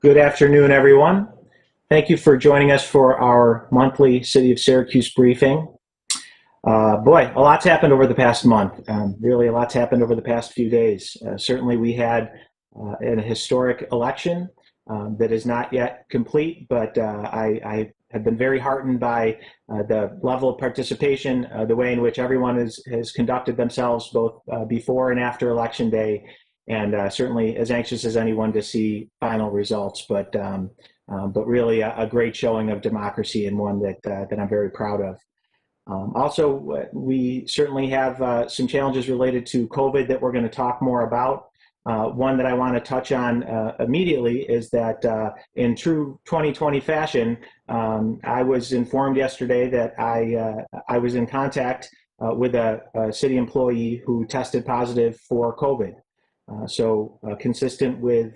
Good afternoon, everyone. Thank you for joining us for our monthly City of Syracuse briefing. Boy, a lot's happened over the past month. Really, a lot's happened over the past few days. Certainly, we had an historic election that is not yet complete, but I have been very heartened by the level of participation, the way in which everyone has conducted themselves both before and after Election Day, and certainly as anxious as anyone to see final results. But really a great showing of democracy, and one that I'm very proud of. Also, we certainly have some challenges related to COVID that we're going to talk more about. One that I want to touch on immediately is that in true 2020 fashion, I was informed yesterday that I was in contact with a city employee who tested positive for COVID. So consistent with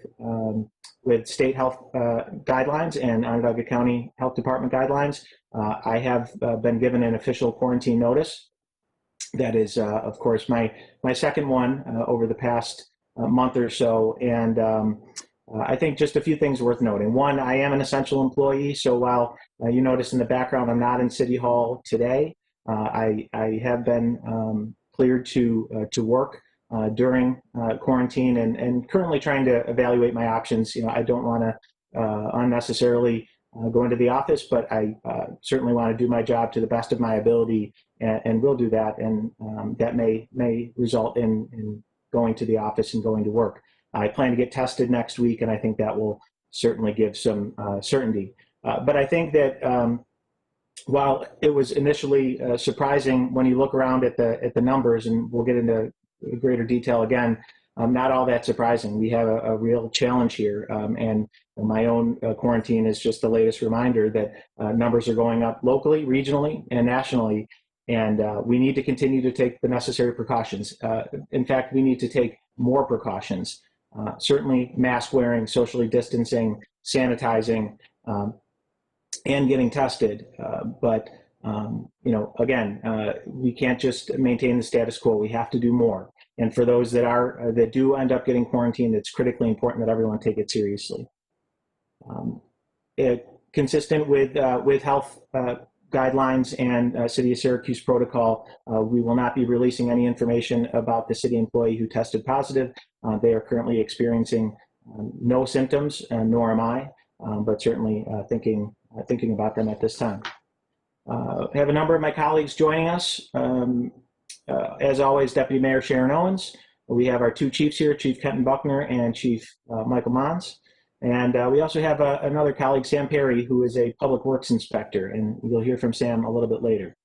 state health guidelines and Onondaga County Health Department guidelines, I have been given an official quarantine notice. That is, of course, my second one over the past month or so. And I think just a few things worth noting. One, I am an essential employee, so while you notice in the background I'm not in City Hall today, I have been cleared to work during quarantine, and currently trying to evaluate my options. I don't want to unnecessarily go into the office, but I certainly want to do my job to the best of my ability, and will do that. And that may result in going to the office and going to work. I plan to get tested next week, and I think that will certainly give some certainty. But I think that while it was initially surprising when you look around at the numbers, and we'll get into greater detail again, not all that surprising. We have a real challenge here, and my own quarantine is just the latest reminder that numbers are going up locally, regionally, and nationally, and we need to continue to take the necessary precautions. In fact, we need to take more precautions. Certainly mask wearing, socially distancing, sanitizing, and getting tested. But again, we can't just maintain the status quo. We have to do more. And for those that do end up getting quarantined, it's critically important that everyone take it seriously. Consistent with health guidelines and City of Syracuse protocol, we will not be releasing any information about the city employee who tested positive. They are currently experiencing no symptoms, nor am I, but certainly thinking about them at this time. I have a number of my colleagues joining us. As always, Deputy Mayor Sharon Owens. We have our two chiefs here, Chief Kenton Buckner and Chief Michael Mons. And we also have another colleague, Sam Perry, who is a public works inspector, and you'll hear from Sam a little bit later.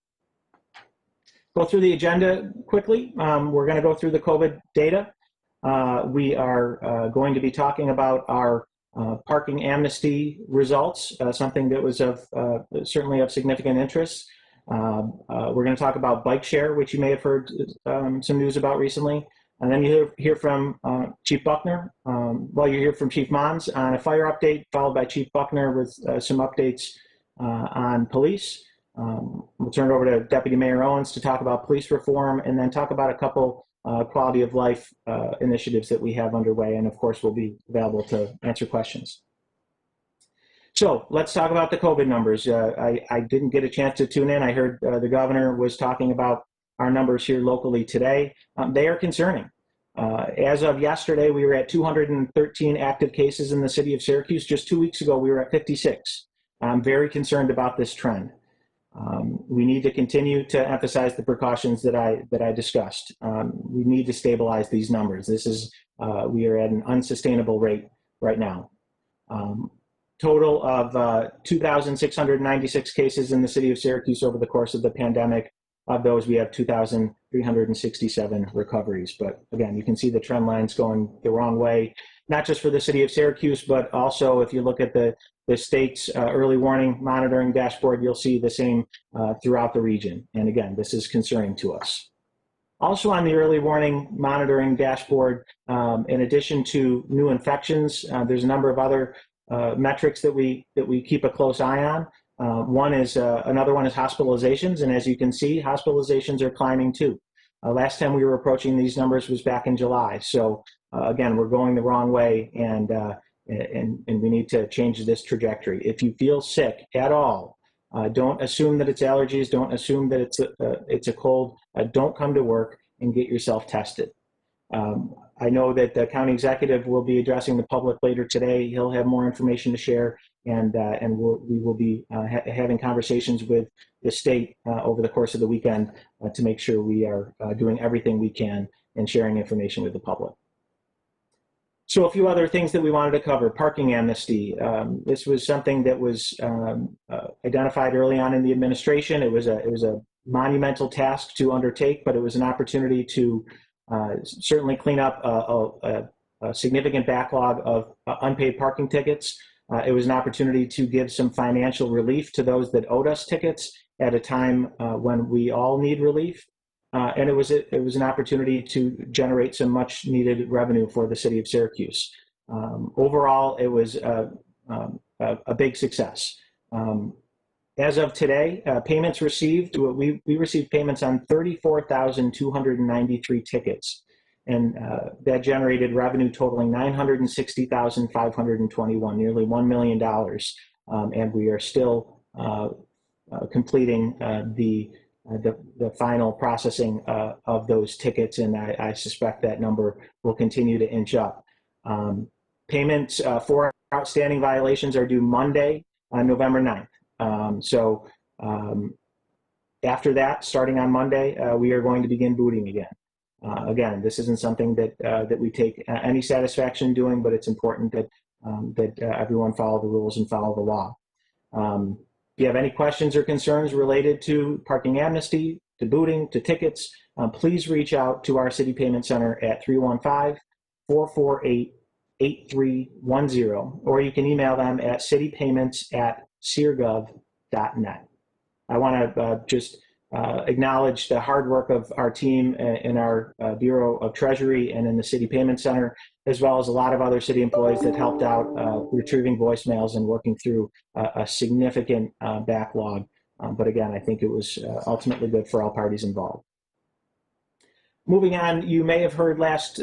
Go through the agenda quickly. We're going to go through the COVID data. We are going to be talking about our parking amnesty results, something that was certainly of significant interest. We're going to talk about bike share, which you may have heard some news about recently. And then you hear from Chief Buckner. You hear from Chief Mons on a fire update, followed by Chief Buckner with some updates on police. We'll turn it over to Deputy Mayor Owens to talk about police reform, and then talk about a couple quality of life initiatives that we have underway. And of course, we'll be available to answer questions. So let's talk about the COVID numbers. I didn't get a chance to tune in. I heard the governor was talking about our numbers here locally today. They are concerning. As of yesterday, we were at 213 active cases in the city of Syracuse. Just 2 weeks ago, we were at 56. I'm very concerned about this trend. We need to continue to emphasize the precautions that I discussed. We need to stabilize these numbers. We are at an unsustainable rate right now. Total of 2,696 cases in the city of Syracuse over the course of the pandemic. Of those, we have 2,367 recoveries. But again, you can see the trend lines going the wrong way, not just for the city of Syracuse, but also if you look at the state's early warning monitoring dashboard, you'll see the same throughout the region. And again, this is concerning to us. Also on the early warning monitoring dashboard, in addition to new infections, there's a number of other metrics that we keep a close eye on. Another one is hospitalizations, and as you can see, hospitalizations are climbing too. Last time we were approaching these numbers was back in July. So again, we're going the wrong way, and and we need to change this trajectory. If you feel sick at all, don't assume that it's allergies. Don't assume that it's a cold. Don't come to work and get yourself tested. I know that the county executive will be addressing the public later today. He'll have more information to share, and we will be having conversations with the state over the course of the weekend to make sure we are doing everything we can and sharing information with the public. So a few other things that we wanted to cover. Parking amnesty. This was something that was identified early on in the administration. It was a monumental task to undertake, but it was an opportunity to certainly clean up a significant backlog of unpaid parking tickets. It was an opportunity to give some financial relief to those that owed us tickets at a time when we all need relief. And it was an opportunity to generate some much needed revenue for the city of Syracuse. Overall, it was a big success. As of today, payments received, we received payments on 34,293 tickets, and that generated revenue totaling $960,521, nearly $1 million. And we are still completing the final processing of those tickets, and I suspect that number will continue to inch up. Payments for outstanding violations are due Monday, November 9th. After that, starting on Monday, we are going to begin booting again. Again, this isn't something that we take any satisfaction doing, but it's important that everyone follow the rules and follow the law. If you have any questions or concerns related to parking amnesty, to booting, to tickets, please reach out to our City Payment Center at 315-448-8310, or you can email them at citypayments@seargov.net. I want to just acknowledge the hard work of our team in our Bureau of Treasury and in the City Payment Center, as well as a lot of other city employees that helped out retrieving voicemails and working through a significant backlog. But again, I think it was ultimately good for all parties involved. Moving on, you may have heard last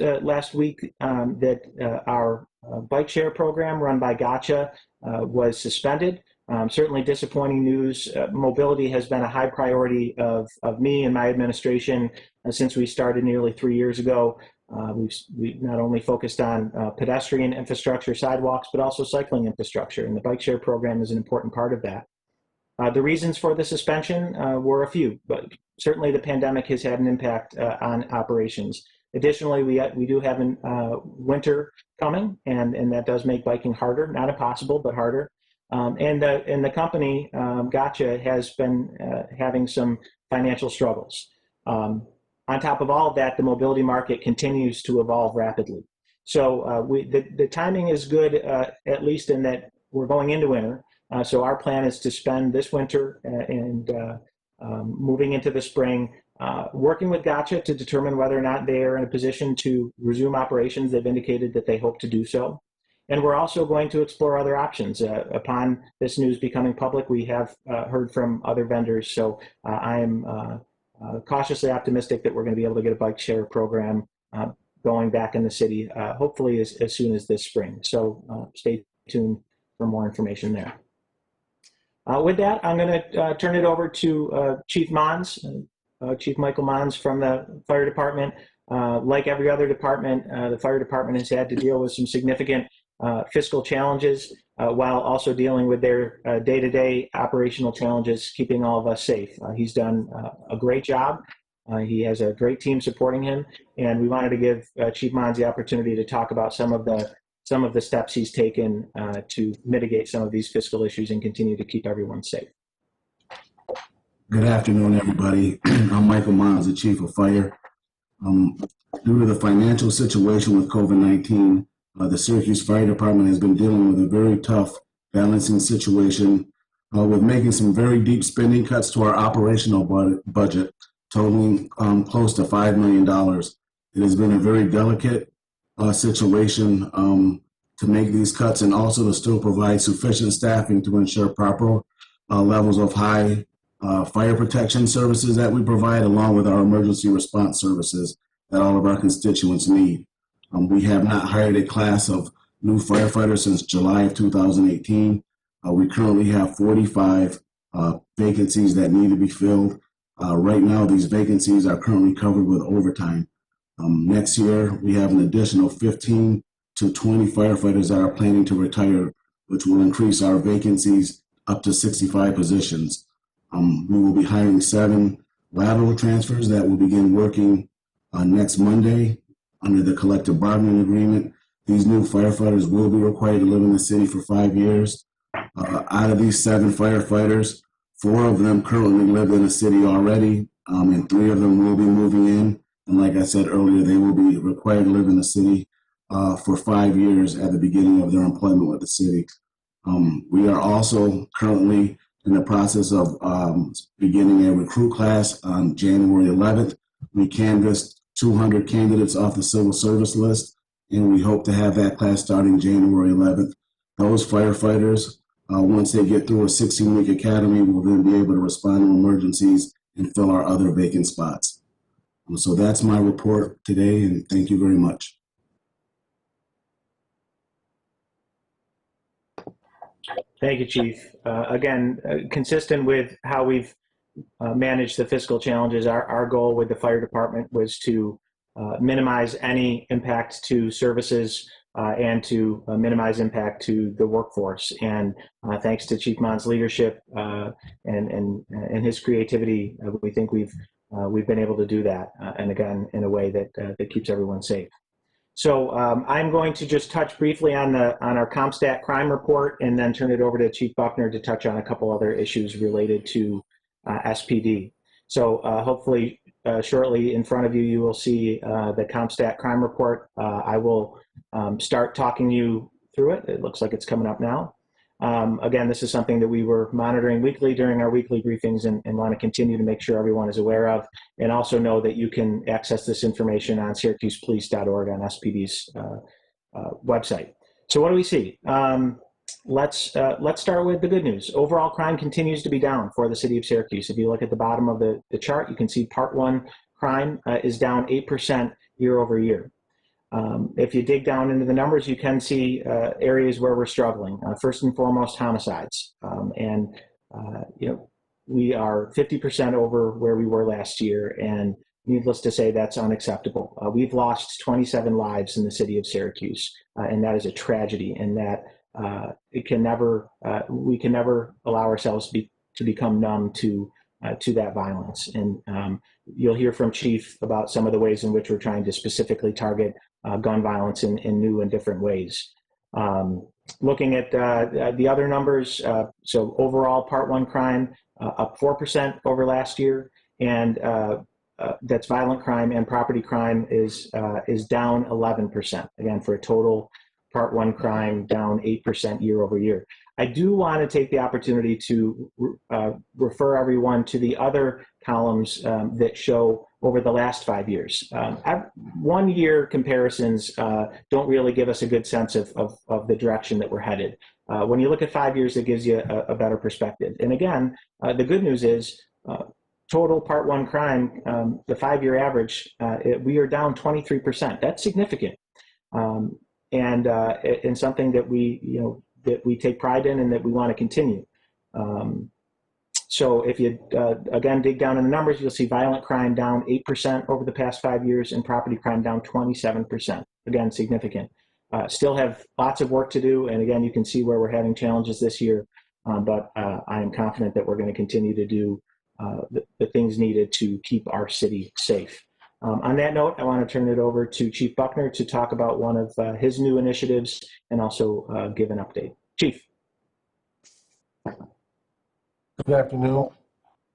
week that our bike share program run by Gotcha was suspended. Certainly disappointing news. Mobility has been a high priority of me and my administration since we started nearly 3 years ago. We not only focused on pedestrian infrastructure, sidewalks, but also cycling infrastructure, and the bike share program is an important part of that. The reasons for the suspension were a few, but certainly the pandemic has had an impact on operations. Additionally, we do have winter coming, and that does make biking harder, not impossible, but harder. And the company, Gotcha, has been having some financial struggles. On top of all of that, the mobility market continues to evolve rapidly. So the timing is good, at least in that we're going into winter. So our plan is to spend this winter and moving into the spring, working with Gotcha to determine whether or not they are in a position to resume operations. They've indicated that they hope to do so. And we're also going to explore other options. Upon this news becoming public, we have heard from other vendors. So I am cautiously optimistic that we're going to be able to get a bike share program going back in the city, hopefully as soon as this spring. So stay tuned for more information there. With that, I'm going to turn it over to Chief Mons, Chief Michael Mons from the fire department. Like every other department, the fire department has had to deal with some significant fiscal challenges while also dealing with their day-to-day operational challenges, keeping all of us safe. He's done a great job. He has a great team supporting him, and we wanted to give Chief Mons the opportunity to talk about some of the steps he's taken to mitigate some of these fiscal issues and continue to keep everyone safe. Good afternoon, everybody. I'm Michael Mons, the Chief of Fire. Due to the financial situation with COVID-19, the Syracuse Fire Department has been dealing with a very tough balancing situation with making some very deep spending cuts to our operational budget, totaling close to $5 million. It has been a very delicate situation to make these cuts and also to still provide sufficient staffing to ensure proper levels of high fire protection services that we provide, along with our emergency response services that all of our constituents need. We have not hired a class of new firefighters since July of 2018. We currently have 45 vacancies that need to be filled. Right now, these vacancies are currently covered with overtime. Next year, we have an additional 15 to 20 firefighters that are planning to retire, which will increase our vacancies up to 65 positions. We will be hiring 7 lateral transfers that will begin working next Monday under the collective bargaining agreement. These new firefighters will be required to live in the city for 5 years. Out of these 7 firefighters, 4 of them currently live in the city already, and 3 of them will be moving in. And like I said earlier, they will be required to live in the city for 5 years at the beginning of their employment with the city. We are also currently in the process of beginning a recruit class on January 11th. We canvassed 200 candidates off the civil service list, and we hope to have that class starting January 11th. Those firefighters, once they get through a 16-week academy, will then be able to respond to emergencies and fill our other vacant spots. So that's my report today, and thank you very much. Thank you, Chief. Again, consistent with how we've managed the fiscal challenges, our goal with the fire department was to minimize any impact to services and to minimize impact to the workforce. And thanks to Chief Mon's leadership and his creativity, we think we've been able to do that, and again, in a way that keeps everyone safe. So I'm going to just touch briefly on our Compstat crime report, and then turn it over to Chief Buckner to touch on a couple other issues related to SPD. So hopefully shortly in front of you, you will see the Compstat crime report. I will start talking you through it. It looks like it's coming up now. Again, this is something that we were monitoring weekly during our weekly briefings, and want to continue to make sure everyone is aware of, and also know that you can access this information on syracusepolice.org on SPD's website. So what do we see? Let's start with the good news. Overall crime continues to be down for the city of Syracuse. If you look at the bottom of the chart, you can see Part 1 crime is down 8% year over year. If you dig down into the numbers, you can see areas where we're struggling. First and foremost, homicides. We are 50% over where we were last year, and needless to say, that's unacceptable. We've lost 27 lives in the city of Syracuse, and that is a tragedy, and that we can never allow ourselves to become numb to that violence. And you'll hear from Chief about some of the ways in which we're trying to specifically target gun violence in new and different ways. Looking at the other numbers, so overall Part 1 crime up 4% over last year, and that's violent crime, and property crime is down 11%. Again, for a total Part 1 crime down 8% year over year. I do want to take the opportunity to refer everyone to the other columns that show over the last 5 years. 1 year comparisons don't really give us a good sense of the direction that we're headed. When you look at 5 years, it gives you a better perspective. And again, the good news is total Part 1 crime, the 5-year average, we are down 23%. That's significant. And something that we take pride in and that we want to continue. So if you, again, dig down in the numbers, you'll see violent crime down 8% over the past 5 years, and property crime down 27%. Again, significant. Still have lots of work to do, and again, you can see where we're having challenges this year, but I am confident that we're going to continue to do the things needed to keep our city safe. On that note, I want to turn it over to Chief Buckner to talk about one of his new initiatives and also give an update. Chief. Good afternoon.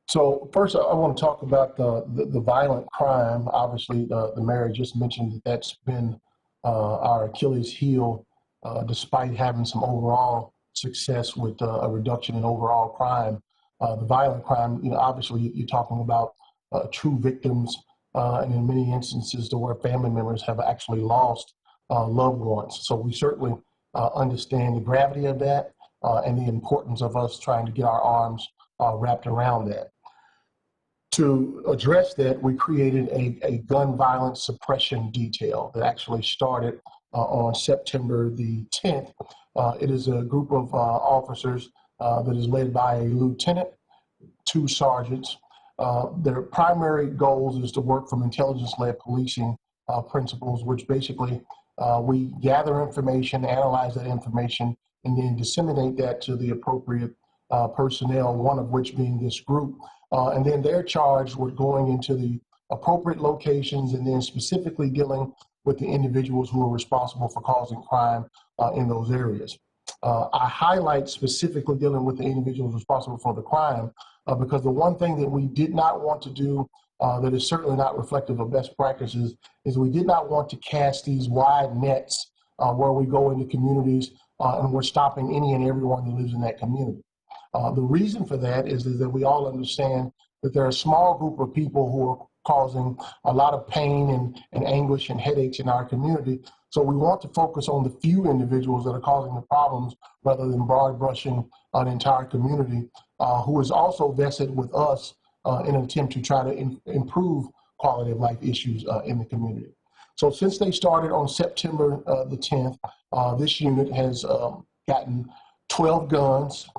So first, I want to talk about the violent crime. Obviously, the mayor just mentioned that that's been our Achilles heel, despite having some overall success with a reduction in overall crime. The violent crime, obviously, you're talking about true victims, and in many instances, to where family members have actually lost loved ones. So we certainly understand the gravity of that and the importance of us trying to get our arms wrapped around that. To address that, we created a gun violence suppression detail that actually started on September the 10th. It is a group of officers that is led by a lieutenant, 2 sergeants. Their primary goals is to work from intelligence-led policing principles, which basically we gather information, analyze that information, and then disseminate that to the appropriate personnel, one of which being this group. And then they're charged with going into the appropriate locations and then specifically dealing with the individuals who are responsible for causing crime in those areas. I highlight specifically dealing with the individuals responsible for the crime because the one thing that we did not want to do that is certainly not reflective of best practices is we did not want to cast these wide nets where we go into communities and we're stopping any and everyone that lives in that community. The reason for that is that we all understand that there are a small group of people who are causing a lot of pain and anguish and headaches in our community. So we want to focus on the few individuals that are causing the problems rather than broad brushing an entire community who is also vested with us in an attempt to try to improve quality of life issues in the community. So since they started on September the 10th, this unit has gotten 12 guns,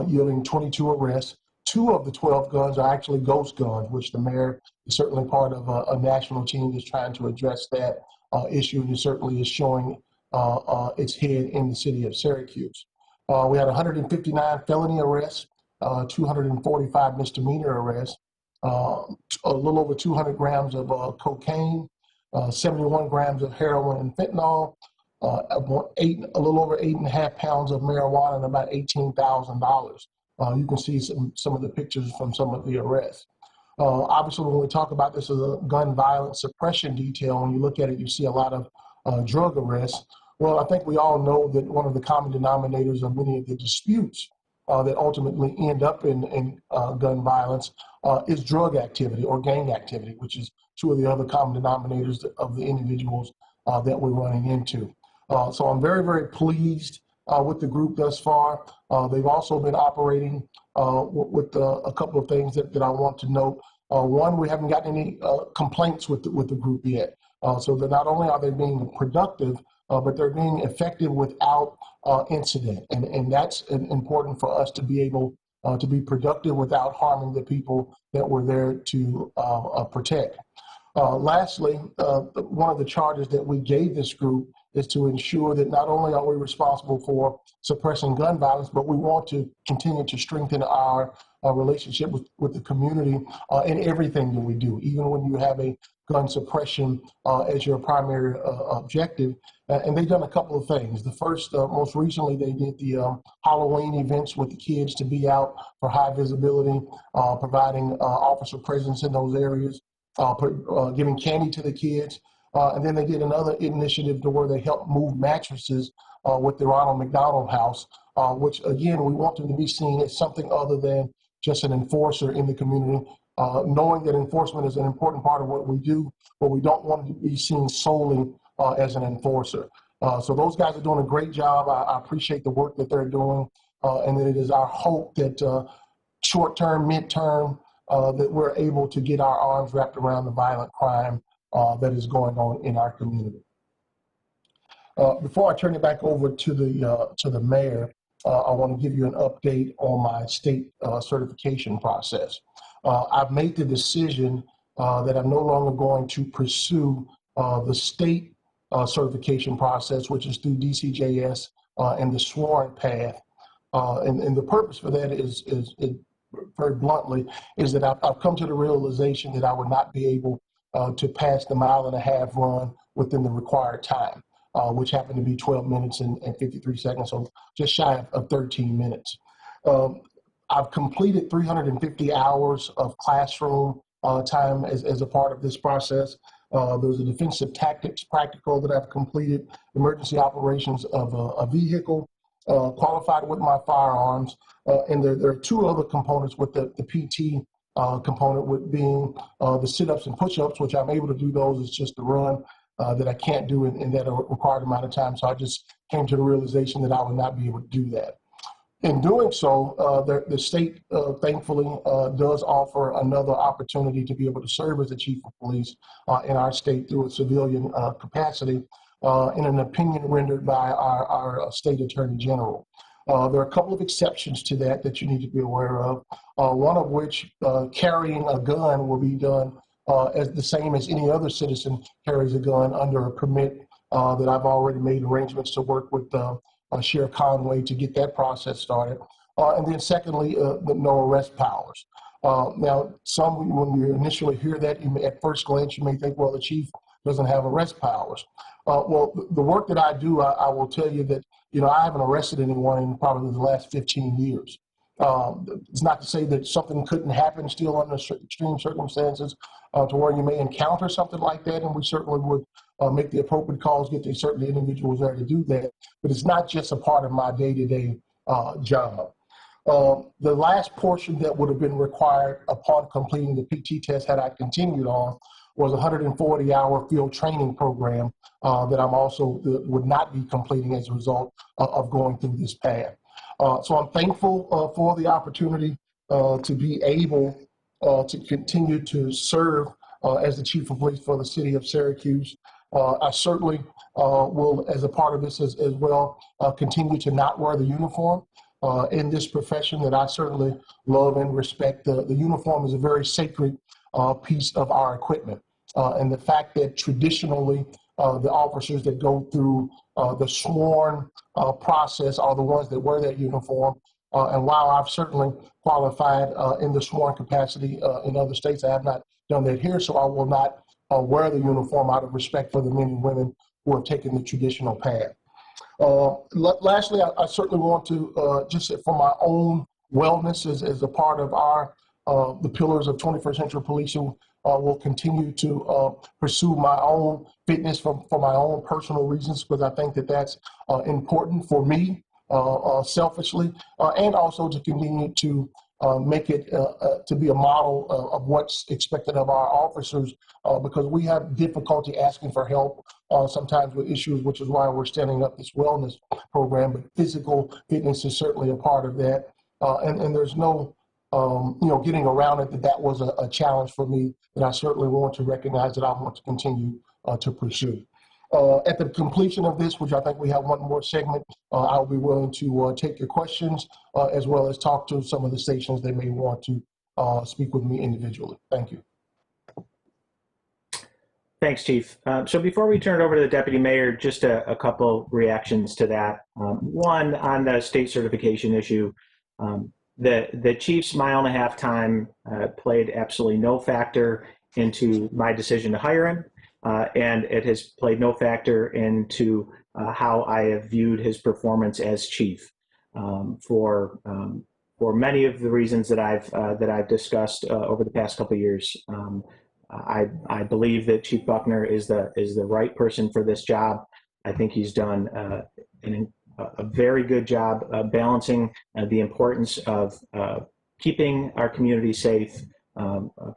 yielding 22 arrests. 2 of the 12 guns are actually ghost guns, which the mayor is certainly part of a national team that's trying to address that issue, and it certainly is showing its head in the city of Syracuse. We had 159 felony arrests, 245 misdemeanor arrests, a little over 200 grams of cocaine, 71 grams of heroin and fentanyl, a little over 8.5 pounds of marijuana, and about $18,000. You can see some of the pictures from some of the arrests. Obviously, when we talk about this as a gun violence suppression detail, when you look at it, you see a lot of drug arrests. Well, I think we all know that one of the common denominators of many of the disputes that ultimately end up in gun violence is drug activity or gang activity, which is 2 of the other common denominators of the individuals that we're running into. So I'm very, very pleased with the group thus far. They've also been operating with a couple of things that I want to note. One, we haven't gotten any complaints with the group yet. So that not only are they being productive, but they're being effective without incident. And that's important for us to be able to be productive without harming the people that we're there to protect. Lastly, one of the charges that we gave this group is to ensure that not only are we responsible for suppressing gun violence, but we want to continue to strengthen our relationship with the community in everything that we do, even when you have a gun suppression as your primary objective. And they've done a couple of things. The first, most recently, they did the Halloween events with the kids to be out for high visibility, providing officer presence in those areas, giving candy to the kids. And then they did another initiative to where they helped move mattresses with the Ronald McDonald House, which, again, we want them to be seen as something other than just an enforcer in the community, knowing that enforcement is an important part of what we do, but we don't want to be seen solely as an enforcer. So those guys are doing a great job. I appreciate the work that they're doing, and that it is our hope that short-term, mid-term, that we're able to get our arms wrapped around the violent crime that is going on in our community. Before I turn it back over to the mayor, I want to give you an update on my state certification process. I've made the decision that I'm no longer going to pursue the state certification process, which is through DCJS and the sworn path. And the purpose for that is very bluntly, is that I've come to the realization that I would not be able to pass the 1.5 mile run within the required time, which happened to be 12 minutes and 53 seconds, so just shy of 13 minutes. I've completed 350 hours of classroom time as a part of this process. There's a defensive tactics practical that I've completed, emergency operations of a vehicle, qualified with my firearms, and there are 2 other components with the PT component, with being the sit-ups and push-ups, which I'm able to do those. It's just the run that I can't do in that required amount of time. So I just came to the realization that I would not be able to do that. In doing so, the state, thankfully, does offer another opportunity to be able to serve as the chief of police in our state through a civilian capacity. in an opinion rendered by our state attorney general. There are a couple of exceptions to that you need to be aware of, one of which carrying a gun will be done as the same as any other citizen carries a gun under a permit that I've already made arrangements to work with Sheriff Conway to get that process started. And then secondly, the no arrest powers. Now, when you initially hear that, at first glance, you may think, well, the chief doesn't have arrest powers. Well, the work that I do, I will tell you that, I haven't arrested anyone in probably the last 15 years. It's not to say that something couldn't happen still under extreme circumstances to where you may encounter something like that, and we certainly would make the appropriate calls, get the certain individuals there to do that. But it's not just a part of my day-to-day job. The last portion that would have been required upon completing the PT test had I continued on was a 140-hour field training program that I'm also would not be completing as a result of going through this path. So I'm thankful for the opportunity to be able to continue to serve as the chief of police for the city of Syracuse. I certainly will, as a part of this as well, continue to not wear the uniform in this profession that I certainly love and respect. The uniform is a very sacred piece of our equipment. And the fact that traditionally the officers that go through the sworn process are the ones that wear that uniform. And while I've certainly qualified in the sworn capacity in other states, I have not done that here, so I will not wear the uniform out of respect for the men and women who have taken the traditional path. Lastly, I certainly want to, just for my own wellness as a part of the pillars of 21st century policing, will continue to pursue my own fitness for my own personal reasons, because I think that that's important for me selfishly, and also to continue to make it to be a model of what's expected of our officers, because we have difficulty asking for help sometimes with issues, which is why we're standing up this wellness program. But physical fitness is certainly a part of that, and there's no getting around it. That was a challenge for me that I certainly want to recognize that I want to continue to pursue. At the completion of this, which I think we have one more segment, I'll be willing to take your questions as well as talk to some of the stations that may want to speak with me individually. Thank you. Thanks, Chief. So before we turn it over to the Deputy Mayor, just a couple reactions to that. One, on the state certification issue, the Chief's mile-and-a-half time played absolutely no factor into my decision to hire him. And it has played no factor into how I have viewed his performance as chief. For many of the reasons that I've discussed over the past couple of years, I believe that Chief Buckner is the right person for this job. I think he's done a very good job balancing the importance of keeping our community safe,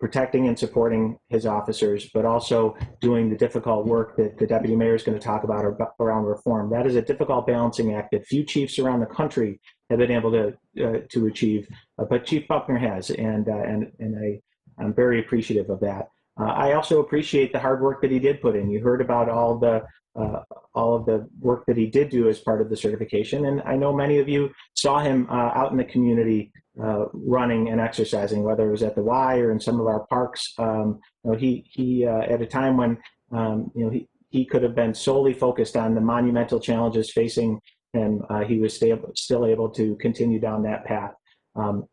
protecting and supporting his officers, but also doing the difficult work that the Deputy Mayor is going to talk about around reform. That is a difficult balancing act that few chiefs around the country have been able to achieve, but Chief Buckner has, and I'm very appreciative of that. I also appreciate the hard work that he did put in. You heard about all of the work that he did do as part of the certification, and I know many of you saw him out in the community running and exercising, whether it was at the Y or in some of our parks. He at a time when he could have been solely focused on the monumental challenges facing him, he was still able to continue down that path.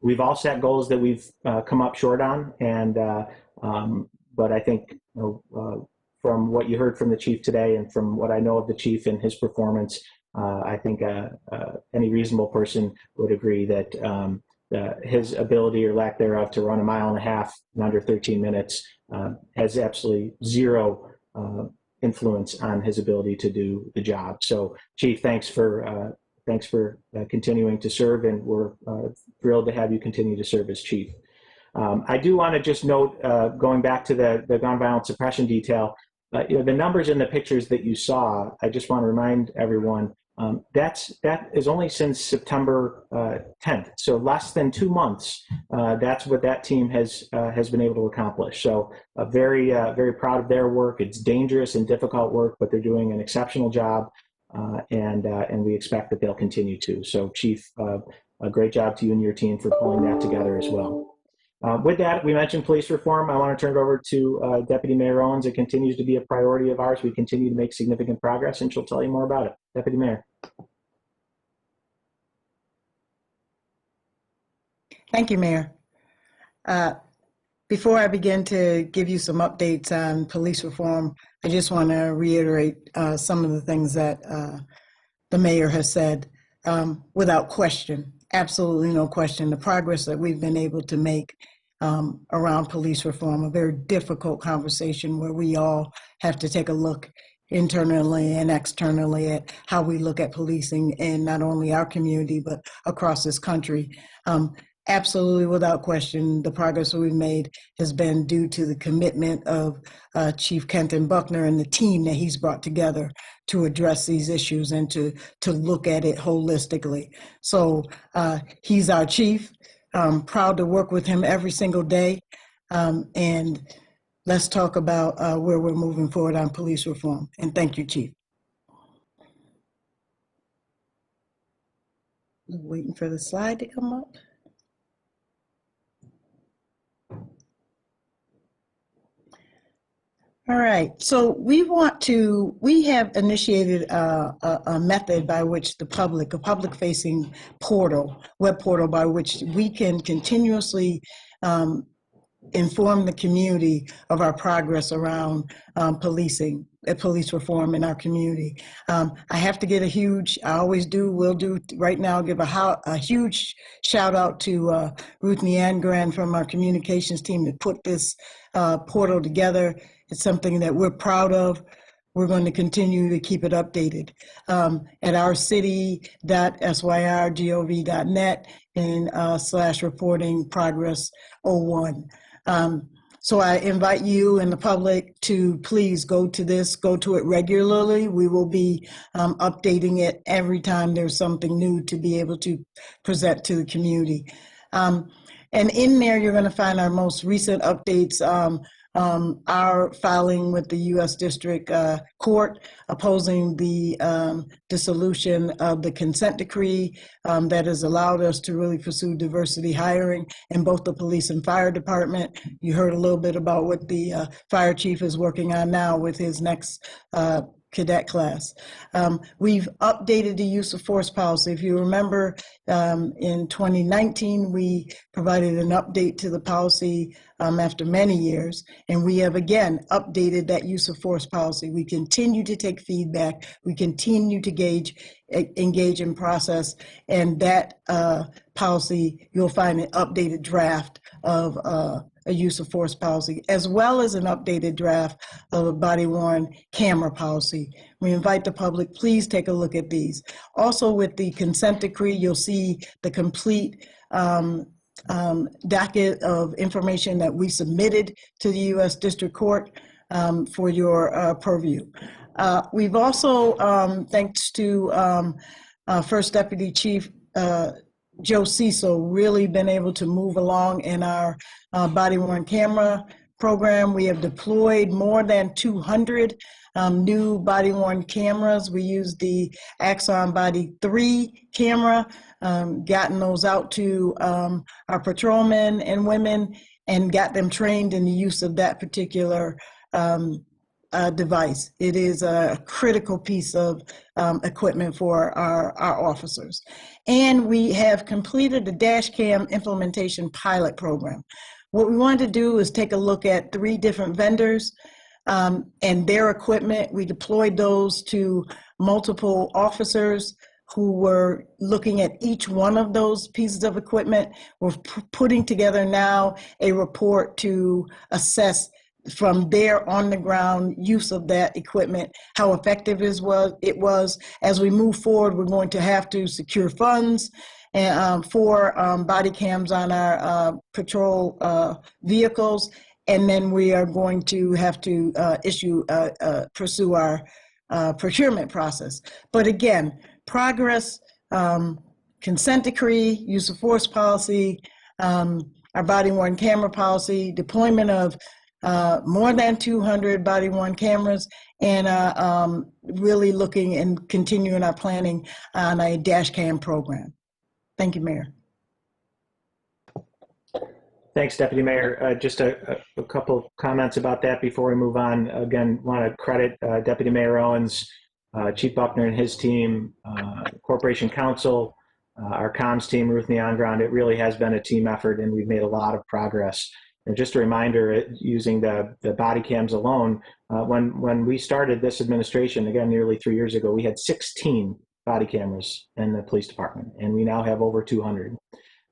We've all set goals that we've come up short on, and but I think from what you heard from the chief today and from what I know of the chief and his performance, I think any reasonable person would agree that his ability or lack thereof to run a mile-and-a-half in under 13 minutes has absolutely zero influence on his ability to do the job. So, Chief, thanks for continuing to serve, and we're thrilled to have you continue to serve as chief. I do want to just note, going back to the gun violence suppression detail, the numbers in the pictures that you saw, I just want to remind everyone, That is only since September 10th. So less than 2 months. That's what that team has been able to accomplish. So very proud of their work. It's dangerous and difficult work, but they're doing an exceptional job, and we expect that they'll continue to. So, Chief, a great job to you and your team for pulling that together as well. With that, we mentioned police reform. I want to turn it over to Deputy Mayor Owens. It continues to be a priority of ours. We continue to make significant progress, and she'll tell you more about it. Deputy Mayor. Thank you, Mayor. Before I begin to give you some updates on police reform, I just want to reiterate some of the things that the mayor has said. Without question, absolutely no question, the progress that we've been able to make around police reform, a very difficult conversation where we all have to take a look internally and externally at how we look at policing in not only our community, but across this country. Absolutely, without question, the progress that we've made has been due to the commitment of Chief Kenton Buckner and the team that he's brought together to address these issues and to look at it holistically. So he's our chief. I'm proud to work with him every single day. And let's talk about where we're moving forward on police reform. And thank you, Chief. Waiting for the slide to come up. All right, so we have initiated a method by which a public-facing portal, web portal, by which we can continuously inform the community of our progress around police reform in our community. I have to get I always do, will do right now, give a huge shout out to Ruth Nyangran from our communications team that put this portal together. It's something that we're proud of. We're going to continue to keep it updated at ourcity.syrgov.net and /reporting progress 01. So I invite you and the public to please go to it regularly. We will be updating it every time there's something new to be able to present to the community. And in there, you're going to find our most recent updates. Our filing with the U.S. District Court opposing the dissolution of the consent decree that has allowed us to really pursue diversity hiring in both the police and fire department. You heard a little bit about what the fire chief is working on now with his next cadet class. We've updated the use of force policy. If you remember, in 2019, we provided an update to the policy after many years, and we have again updated that use of force policy. We continue to take feedback. We continue to engage in process, and that policy, you'll find an updated draft of a use of force policy, as well as an updated draft of a body-worn camera policy. We invite the public, please take a look at these. Also with the consent decree, you'll see the complete docket of information that we submitted to the U.S. District Court for your purview. We've also, thanks to First Deputy Chief Joe Cecil, really been able to move along in our body-worn camera program. We have deployed more than 200 new body-worn cameras. We use the Axon Body 3 camera, gotten those out to our patrolmen and women and got them trained in the use of that particular device. It is a critical piece of equipment for our officers. And we have completed the dash cam implementation pilot program. What we wanted to do is take a look at 3 different vendors and their equipment. We deployed those to multiple officers who were looking at each one of those pieces of equipment. We're putting together now a report to assess from their on-the-ground use of that equipment, how effective it was. As we move forward, we're going to have to secure funds for body cams on our patrol vehicles, and then we are going to have to pursue our procurement process. But again, progress, consent decree, use of force policy, our body-worn camera policy, deployment of more than 200 body-worn cameras, and really looking and continuing our planning on a dash cam program. Thank you, Mayor. Thanks, Deputy Mayor. Just a couple comments about that before we move on. Again, want to credit Deputy Mayor Owens, Chief Buckner and his team, Corporation Counsel, our comms team, Ruth Neongrand. It really has been a team effort, and we've made a lot of progress. And just a reminder, using the body cams alone, when we started this administration, again, nearly 3 years ago, we had 16 body cameras in the police department, and we now have over 200.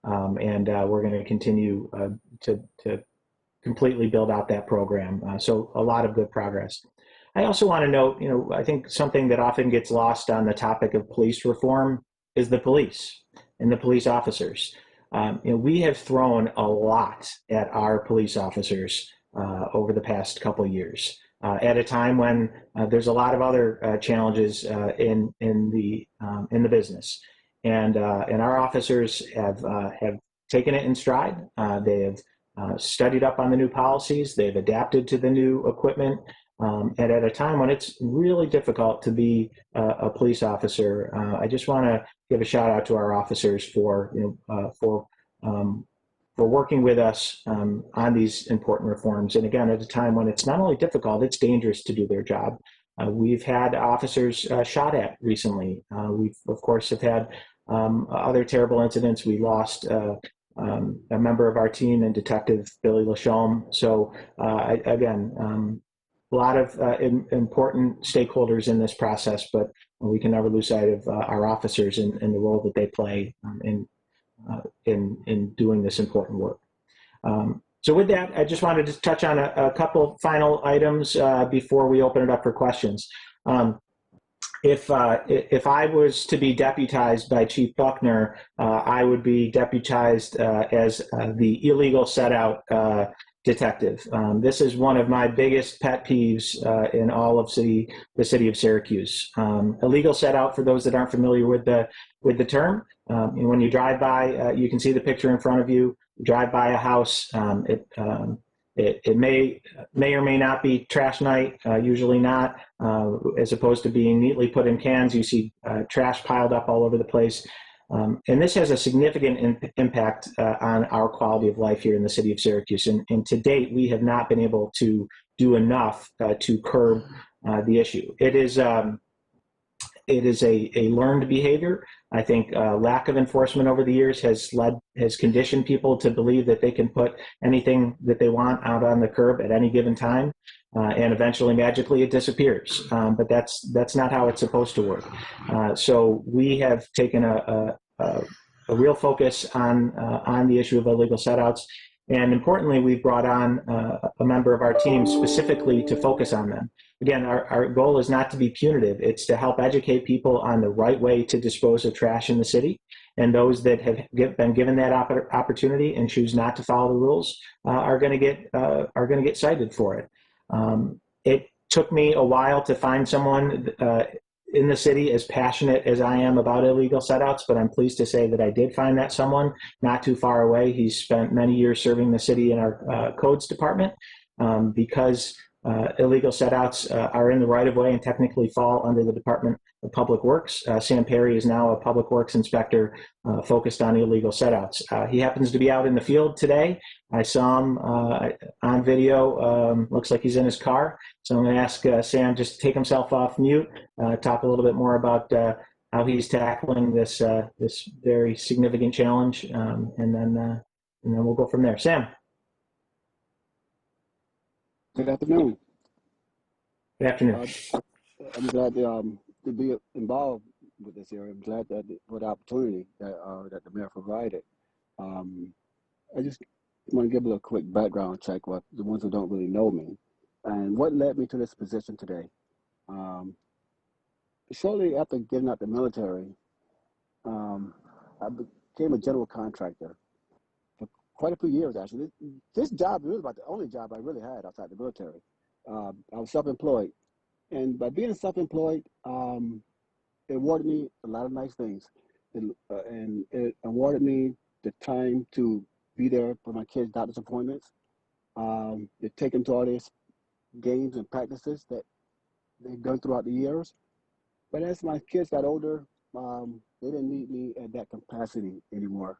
And we're going to continue to completely build out that program. So a lot of good progress. I also want to note, I think something that often gets lost on the topic of police reform is the police and the police officers. We have thrown a lot at our police officers over the past couple of years, at a time when there's a lot of other challenges in the business. And our officers have taken it in stride. They have studied up on the new policies. They've adapted to the new equipment. And at a time when it's really difficult to be a police officer, I just want to give a shout out to our officers for working with us on these important reforms. And again, at a time when it's not only difficult, it's dangerous to do their job. We've had officers shot at recently. We've, of course, have had other terrible incidents. We lost a member of our team and Detective Billy Lachaume. So again, a lot of important stakeholders in this process, but we can never lose sight of our officers and the role that they play in doing this important work. So with that, I just wanted to touch on a couple final items before we open it up for questions. If I was to be deputized by Chief Buckner, I would be deputized as the illegal set-out detective. This is one of my biggest pet peeves in all of the city of Syracuse. Illegal set-out, for those that aren't familiar with the term, when you drive by, you can see the picture in front of you. You drive by a house. It may or may not be trash night, usually not, as opposed to being neatly put in cans. You see trash piled up all over the place. And this has a significant impact on our quality of life here in the city of Syracuse. And to date, we have not been able to do enough to curb the issue. It is a learned behavior. I think lack of enforcement over the years has conditioned people to believe that they can put anything that they want out on the curb at any given time, and eventually magically it disappears. But that's not how it's supposed to work. So we have taken a real focus on the issue of illegal setouts. And importantly, we've brought on a member of our team specifically to focus on them. Again, our goal is not to be punitive. It's to help educate people on the right way to dispose of trash in the city. And those that have been given that opportunity and choose not to follow the rules are going to get cited for it. It took me a while to find someone in the city as passionate as I am about illegal setouts, but I'm pleased to say that I did find that someone not too far away. He's spent many years serving the city in our codes department because illegal setouts are in the right of way and technically fall under the Department of Public Works. Sam Perry is now a public works inspector focused on illegal setouts. He happens to be out in the field today. I saw him on video. Looks like he's in his car. So I'm going to ask Sam just to take himself off mute, talk a little bit more about how he's tackling this very significant challenge, and then we'll go from there. Sam. Good afternoon. Good afternoon. I'm glad to be involved with this area. I'm glad for the opportunity that the mayor provided. I just want to give a little quick background check with the ones who don't really know me and what led me to this position today. Shortly after getting out the military, I became a general contractor for quite a few years, actually. This job was about the only job I really had outside the military. I was self-employed. And by being self-employed, awarded me a lot of nice things, and it awarded me the time to be there for my kids' doctor's appointments. They take them to all these games and practices that they've done throughout the years. But as my kids got older, they didn't need me at that capacity anymore.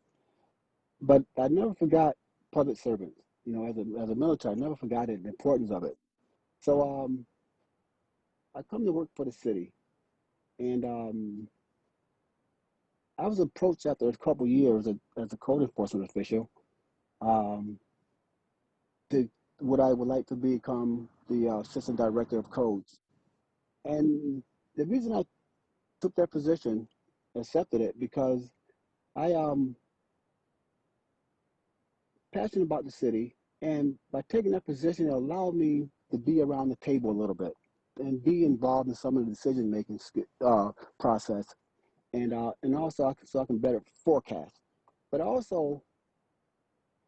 But I never forgot public servants. You know, as a military, I never forgot it, the importance of it. So I come to work for the city, and I was approached after a couple years as a code enforcement official um, to what I would like to become the assistant director of codes. And the reason I took that position, accepted it, because I passionate about the city, and by taking that position, it allowed me to be around the table a little bit and be involved in some of the decision making process, and also so I can better forecast. But also,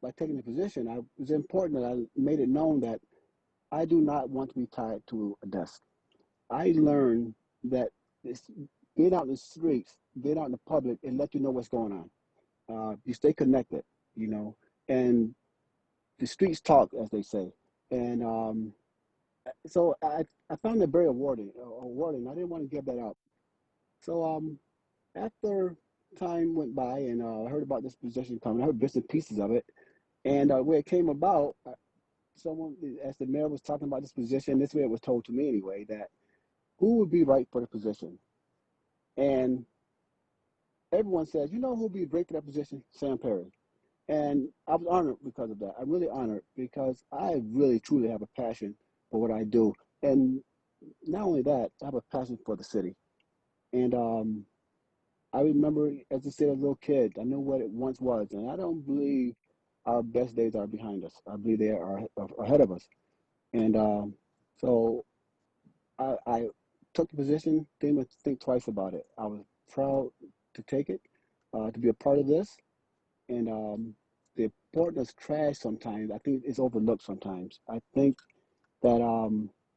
by taking the position, it was important that I made it known that I do not want to be tied to a desk. I learned that being out in the streets, being out in the public, and let you know what's going on. You stay connected, you know, and the streets talk, as they say. And so I found it very rewarding. I didn't want to give that up. So after time went by, and I heard about this position coming, I heard bits and pieces of it. And where it came about, someone, as the mayor was talking about this position, this way it was told to me anyway, that who would be right for the position. And everyone says, you know who would be great for that position? Sam Perry. And I was honored because of that. I'm really honored because I really, truly have a passion for what I do. And not only that, I have a passion for the city. And I remember, as I said, as a little kid, I know what it once was. And I don't believe our best days are behind us. I believe they are ahead of us. And so I took the position, didn't think twice about it. I was proud to take it, to be a part of this. And the importance of trash sometimes, I think, is overlooked sometimes. I think that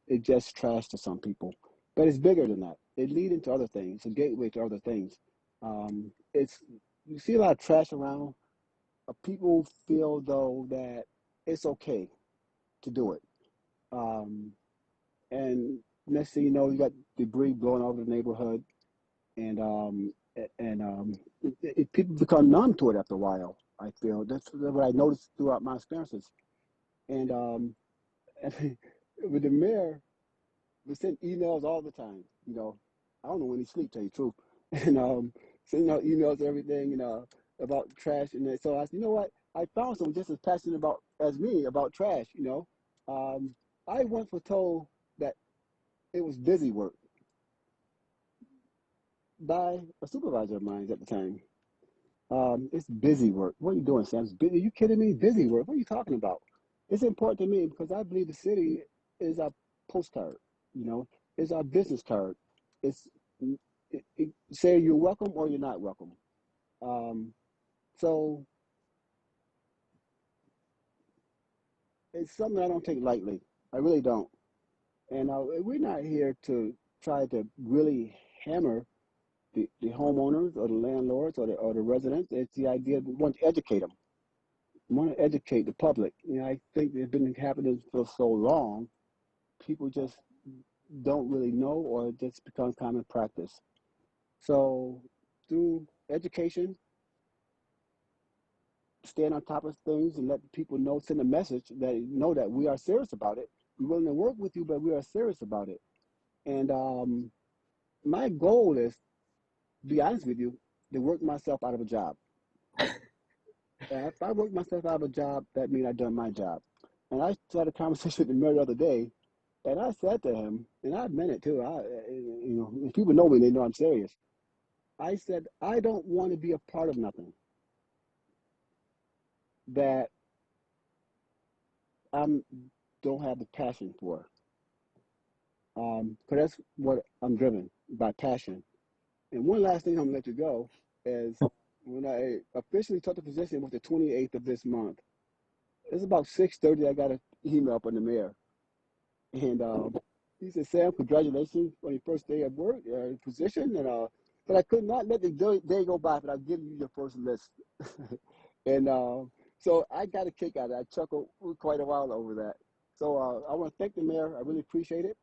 it just trash to some people, but it's bigger than that. It leads into other things. It's a gateway to other things. It's You see a lot of trash around. People feel though that it's okay to do it, and next thing you know, you got debris blowing over the neighborhood, and people become numb to it after a while. I feel that's what I noticed throughout my experiences. And with the mayor, we send emails all the time. You know, I don't know when he sleeps, tell you the truth. And sending out emails and everything, you know, about trash. And so I said, you know what? I found someone just as passionate about as me about trash. You know, I once was told that it was busy work by a supervisor of mine at the time. It's busy work. What are you doing, Sam? It's busy. Are you kidding me? Busy work. What are you talking about? It's important to me because I believe the city is our postcard. You know, it's our business card. It's say you're welcome or you're not welcome. So it's something I don't take lightly. I really don't. And we're not here to try to really hammer the homeowners or the landlords or the residents. It's the idea that we want to educate them. We want to educate the public. You know, I think it's been happening for so long, people just don't really know, or it just becomes common practice. So through education, staying on top of things and let people know, send a message that know that we are serious about it. We're willing to work with you, but we are serious about it. And my goal is, to be honest with you, to work myself out of a job. And if I work myself out of a job, that means I've done my job. And I had a conversation with the mayor the other day, and I said to him, and I meant it too. You know, if people know me, they know I'm serious. I said, I don't want to be a part of nothing that I don't have the passion for. Because that's what I'm driven by, passion. And one last thing I'm gonna let you go is when I officially took the position was the 28th of this month. It's about 6:30. I got an email from the mayor, and he said, Sam, congratulations on your first day at work, position. But I could not let the day go by without giving you your first list. And so I got a kick out of it. I chuckled quite a while over that. So I want to thank the mayor. I really appreciate it.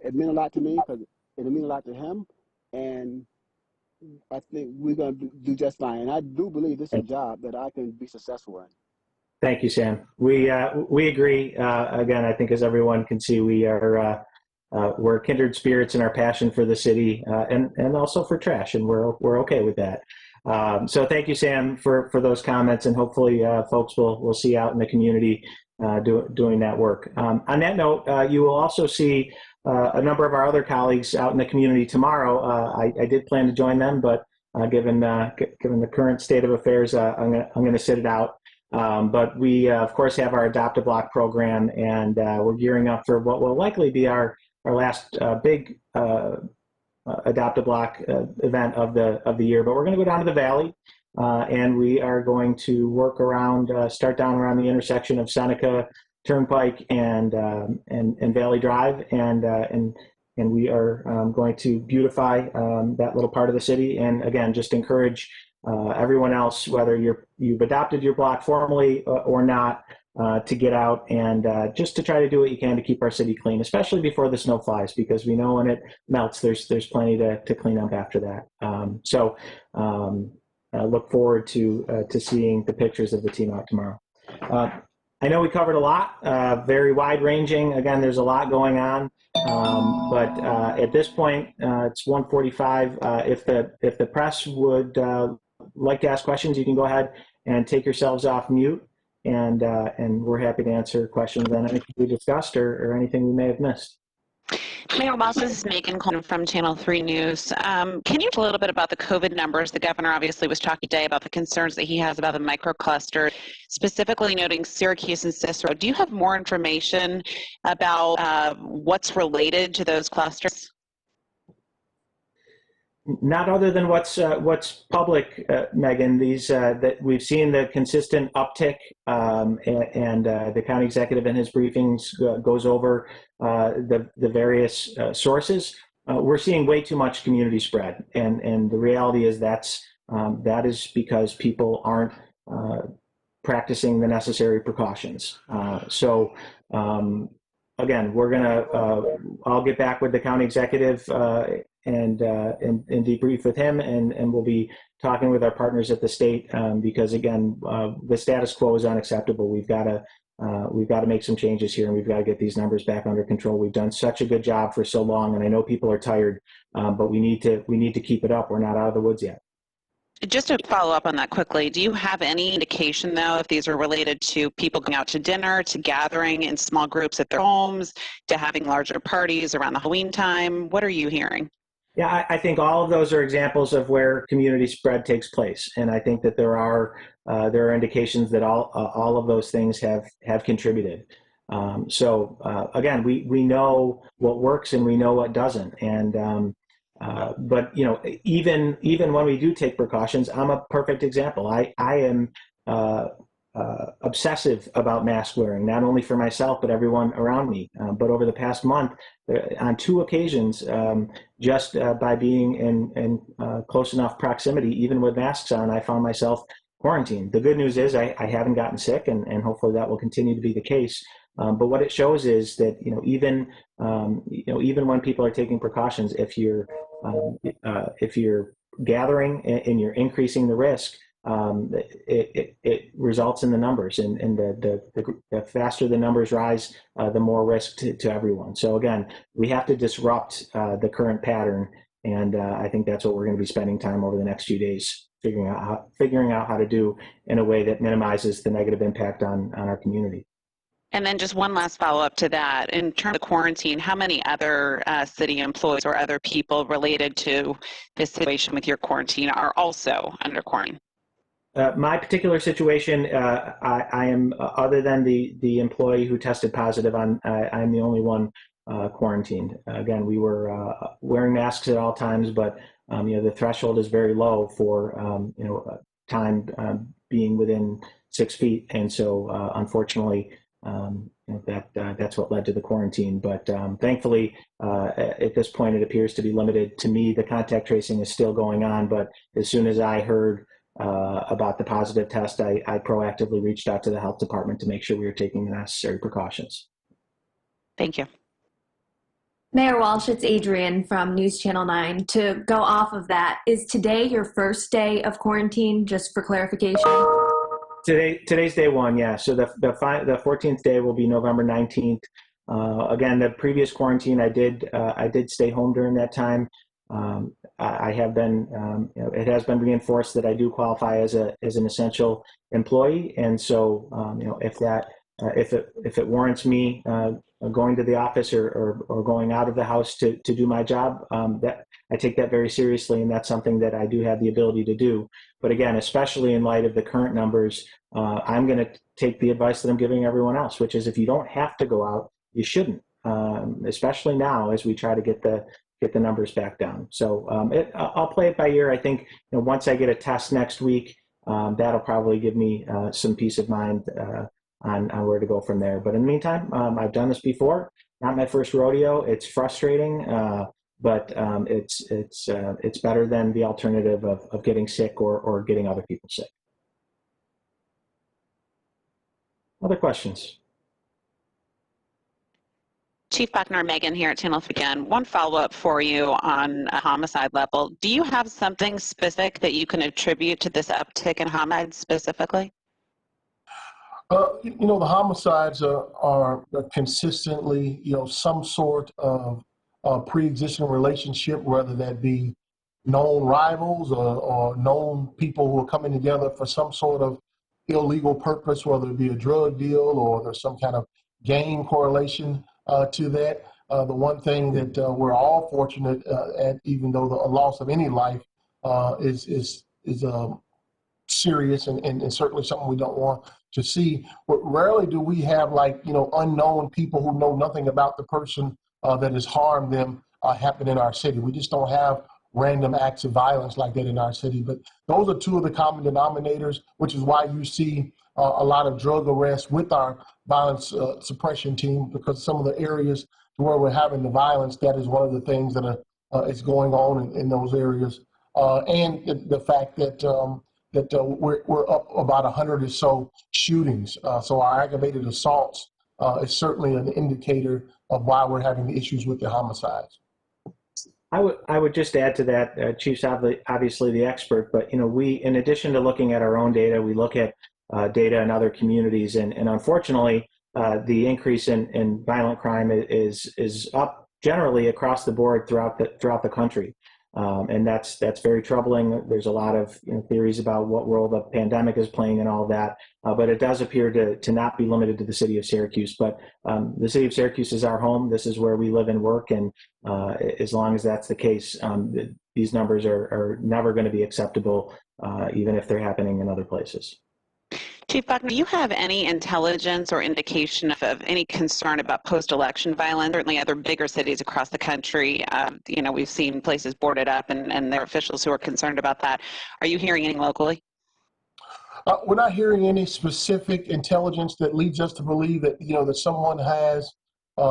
It meant a lot to me because it'll mean a lot to him. And I think we're going to do just fine. And I do believe this is a job that I can be successful in. Thank you, Sam. We agree. Again, I think as everyone can see, we're kindred spirits in our passion for the city and also for trash, and we're okay with that. So thank you, Sam, for those comments, and hopefully folks will see out in the community doing that work. On that note, you will also see a number of our other colleagues out in the community tomorrow. I did plan to join them, but given the current state of affairs, I'm going to sit it out. But we, of course, have our Adopt a Block program, and we're gearing up for what will likely be our last big Adopt a Block event of the year. But we're going to go down to the Valley, and we are going to work around, start down around the intersection of Seneca Turnpike and Valley Drive, and we are going to beautify that little part of the city. And again, just encourage everyone else, whether you've adopted your block formally or not, to get out and just to try to do what you can to keep our city clean, especially before the snow flies, because we know when it melts, there's plenty to clean up after that. So I look forward to seeing the pictures of the team out tomorrow. I know we covered a lot, very wide ranging. Again, there's a lot going on, but at this point, it's 1:45. If the press would like to ask questions, you can go ahead and take yourselves off mute, and we're happy to answer questions on anything we discussed or anything we may have missed. Mayor Walsh, this is Megan Coleman from Channel 3 News. Can you talk a little bit about the COVID numbers? The governor obviously was talking today about the concerns that he has about the microcluster, specifically noting Syracuse and Cicero. Do you have more information about what's related to those clusters? Not other than what's public, Megan. These that we've seen the consistent uptick, and the county executive in his briefings goes over the various sources. We're seeing way too much community spread, and the reality is that is because people aren't practicing the necessary precautions. So again, we're gonna I'll get back with the county executive and debrief with him, and we'll be talking with our partners at the state, because again, the status quo is unacceptable. We've got to make some changes here, and we've got to get these numbers back under control. We've done such a good job for so long, and I know people are tired, but we need to keep it up. We're not out of the woods yet. Just to follow up on that quickly, do you have any indication, though, if these are related to people going out to dinner, to gathering in small groups at their homes, to having larger parties around the Halloween time? What are you hearing? Yeah, I think all of those are examples of where community spread takes place, and I think that there are indications that all of those things have contributed. So again, we know what works and we know what doesn't, and but even when we do take precautions, I'm a perfect example. I am obsessive about mask wearing, not only for myself but everyone around me. But over the past month, on 2 occasions, just by being in close enough proximity, even with masks on, I found myself quarantined. The good news is I haven't gotten sick, and hopefully that will continue to be the case. But what it shows is that even when people are taking precautions, if you're gathering and you're increasing the risk, it results in the numbers, and the faster the numbers rise, the more risk to everyone. So again, we have to disrupt the current pattern, and I think that's what we're going to be spending time over the next few days figuring out how to do in a way that minimizes the negative impact on our community. And then just one last follow-up to that. In terms of quarantine, how many other city employees or other people related to this situation with your quarantine are also under quarantine? My particular situation, I am, other than the employee who tested positive, I'm the only one quarantined. Again, we were wearing masks at all times, but the threshold is very low for time being within 6 feet, and so unfortunately, that's what led to the quarantine. But thankfully, at this point, it appears to be limited. To me, the contact tracing is still going on. But as soon as I heard about the positive test, I proactively reached out to the health department to make sure we were taking the necessary precautions. Thank you. Mayor Walsh, it's Adrienne from News Channel 9. To go off of that, is today your first day of quarantine, just for clarification? Today's day one, yeah. So the 14th day will be November 19th. Again, the previous quarantine, I did stay home during that time. I have been, it has been reinforced that I do qualify as an essential employee, and so if it warrants me going to the office or going out of the house to do my job, that I take that very seriously, and that's something that I do have the ability to do. But again, especially in light of the current numbers, I'm going to take the advice that I'm giving everyone else, which is if you don't have to go out, you shouldn't, especially now as we try to get the numbers back down. So I'll play it by ear. I think once I get a test next week, that'll probably give me some peace of mind on where to go from there. But in the meantime, I've done this before. Not my first rodeo. It's frustrating, but it's better than the alternative of getting sick or getting other people sick. Other questions? Chief Buckner, Megan here at Channel 3 again. One follow-up for you on a homicide level. Do you have something specific that you can attribute to this uptick in homicides specifically? The homicides are consistently, some sort of pre-existing relationship, whether that be known rivals or known people who are coming together for some sort of illegal purpose, whether it be a drug deal or there's some kind of gang correlation to that. The one thing that we're all fortunate at, even though the loss of any life is serious and certainly something we don't want to see. But rarely do we have unknown people who know nothing about the person that has harmed them happen in our city. We just don't have random acts of violence like that in our city. But those are two of the common denominators, which is why you see a lot of drug arrests with our violence suppression team, because some of the areas where we're having the violence, that is one of the things that is going on in those areas. And the fact that we're up about 100 or so shootings. So our aggravated assaults is certainly an indicator of why we're having the issues with the homicides. I would just add to that, Chief's obviously the expert, but we, in addition to looking at our own data, we look at data in other communities, and unfortunately, the increase in violent crime is up generally across the board throughout the country, and that's very troubling. There's a lot of theories about what role the pandemic is playing in all of that, but it does appear to not be limited to the city of Syracuse. But the city of Syracuse is our home. This is where we live and work, and as long as that's the case, these numbers are never going to be acceptable, even if they're happening in other places. Chief Buckner, do you have any intelligence or indication of any concern about post-election violence? Certainly other bigger cities across the country, we've seen places boarded up and there are officials who are concerned about that. Are you hearing anything locally? We're not hearing any specific intelligence that leads us to believe that, that someone has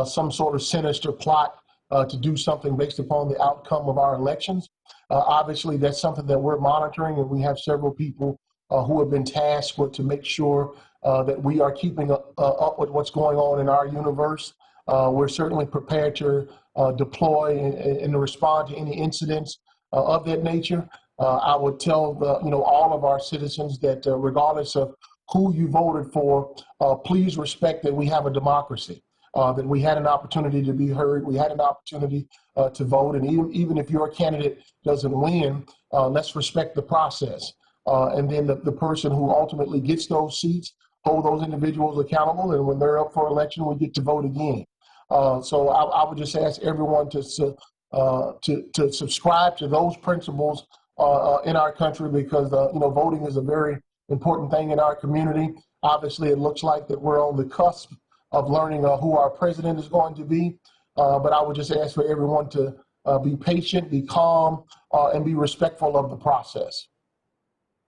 some sort of sinister plot to do something based upon the outcome of our elections. Obviously, that's something that we're monitoring, and we have several people who have been tasked with to make sure that we are keeping up with what's going on in our universe. We're certainly prepared to deploy and to respond to any incidents of that nature. I would tell all of our citizens that regardless of who you voted for, please respect that we have a democracy, that we had an opportunity to be heard, we had an opportunity to vote, and even if your candidate doesn't win, let's respect the process. And then the person who ultimately gets those seats, hold those individuals accountable, and when they're up for election, we get to vote again. So I would just ask everyone to subscribe to those principles in our country, because voting is a very important thing in our community. Obviously, it looks like that we're on the cusp of learning who our president is going to be, but I would just ask for everyone to be patient, be calm, and be respectful of the process.